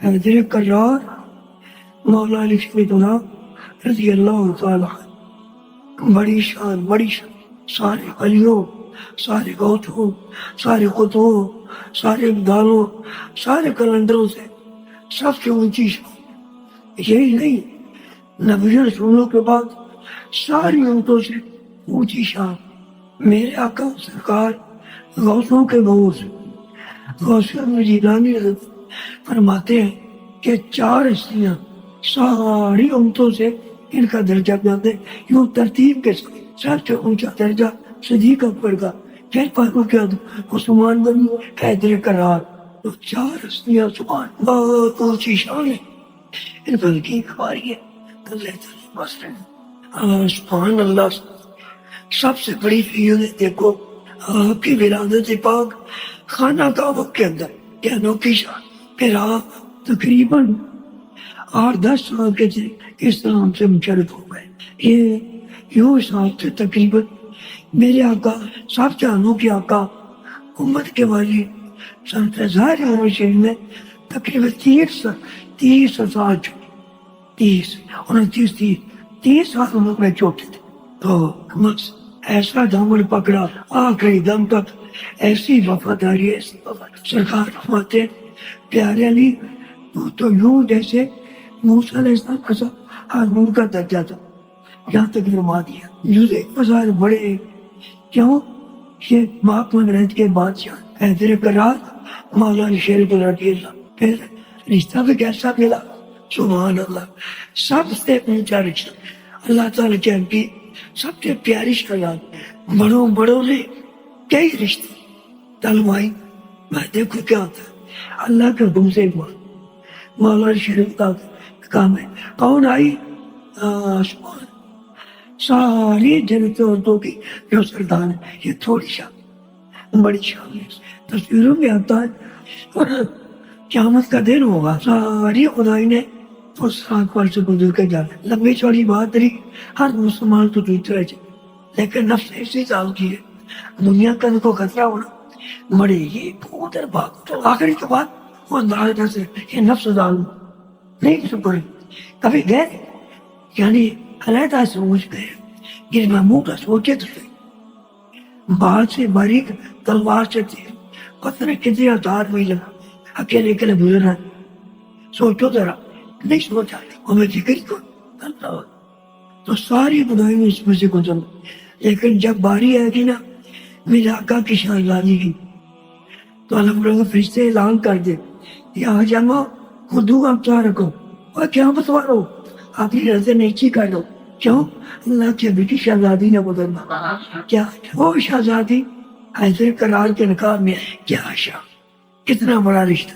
حیدر کرار مولا علی شریف اللہ رضی اللہ تعالیٰ عنہ، بڑی شان سارے ولیوں، سارے غوثوں، سارے قطبوں، سارے ابدالوں، سارے کلندروں سے سب سے اونچی شان۔ یہی نہیں، نبی رسولوں کے بعد ساری امتوں سے اونچی شان میرے آقا سرکار غوثوں کے غوث غوث جیلانی حضرت فرماتے ہیں کہ 4 ہستیاں ساری امتوں سے ان کا درجہ جانتے، یوں ترتیب کے ساتھ سب سے اونچا درجہ صدیق اکبر کا، پھر فاروق اعظم، عثمان غنی، حیدر کرار۔ تو 4 ہستیاں سبحان بہت اونچی شان ہے، ان پر کی ہماری ہے اللہ تعالیٰ بس سبحان اللہ۔ سب سے بڑی فضیلت دیکھو آپ کی ولادت پاک خانہ کعبہ کے اندر، کیا انوکھی شان۔ پھر آپ تقریباً 8-10 سال کے تھے اسلام سے منشرف ہو گئے۔ یہ یوں حساب سے تقریباً میرے آقا سب سے انوکھے آقا امت کے والی سنت ظاہر عمر شریف میں تقریباً 30 سال 30 سال عمر میں چھوٹے تھے، تو ایسا دامن پکڑا آخری دم تک، ایسی وفاداری سرکار فرماتے پیارے علی تو یوں جیسے موسیٰ علیہ السلام کا ہارون کا درجہ تھا، یہاں تک فرما دیا۔ یوزے فضائل بڑے، کیوں؟ یہ محکمہ رہت کے بادشاہ حیدر کرار مولا علی شریف رضی اللہ، پھر رشتہ بھی کیسا ملا سبحان اللہ، سب سے اونچا رشتہ اللہ تعالیٰ کی سب سے پیاری شکایات، بڑوں نے کئی رشتے تلوائی۔ میں دیکھو کیا ہوتا ہے اللہ کے حکم سے مولا علی شریف کا کام ہے، کون آئی آسمان ساری جنت عورتوں کی جو سردار ہے، یہ تھوڑی شان بڑی شان ہے، تصویروں میں آتا ہے۔ اور قیامت کا دن ہوگا، ساری خدائی نے اس رات پر سے گزر کے جانا، لمبی چوڑی بات رہی، ہر مسلمان تو دوسرا جائے، لیکن نفس ایسی ظالم کی ہے، دنیا کا کو خطرہ ہونا مرے گی ادھر بھاگ، تو آخری کے بعد وہ اندازہ سے یہ نفس ظالم نہیں سکڑے کبھی گئے، یعنی علیحدہ سوچ گئے کہ محمود کا سوچے تو صحیح، بات سے باریک تلوار سے تیر، پتھر کتنے ہزار میل اکیلے گزرنا، سوچو ذرا، نہیں سوچا ہمیں ذکر کو اللہ، تو ساری خدائی میں اس میں سے گزرنا، لیکن جب باری آئے گی نا میرے آقا کی شہزادی کی، تو اللہ فرشتے اعلان کر دے یا جمع خودو ابصارکم اور قیامت والو اپنی نظر نیچی کر دو، کیوں؟ اللہ کی بیٹی شہزادی نے گزرنا، کیا وہ شہزادی حیدر کرار کے نکاح میں، کیا شاہ، کتنا بڑا رشتہ۔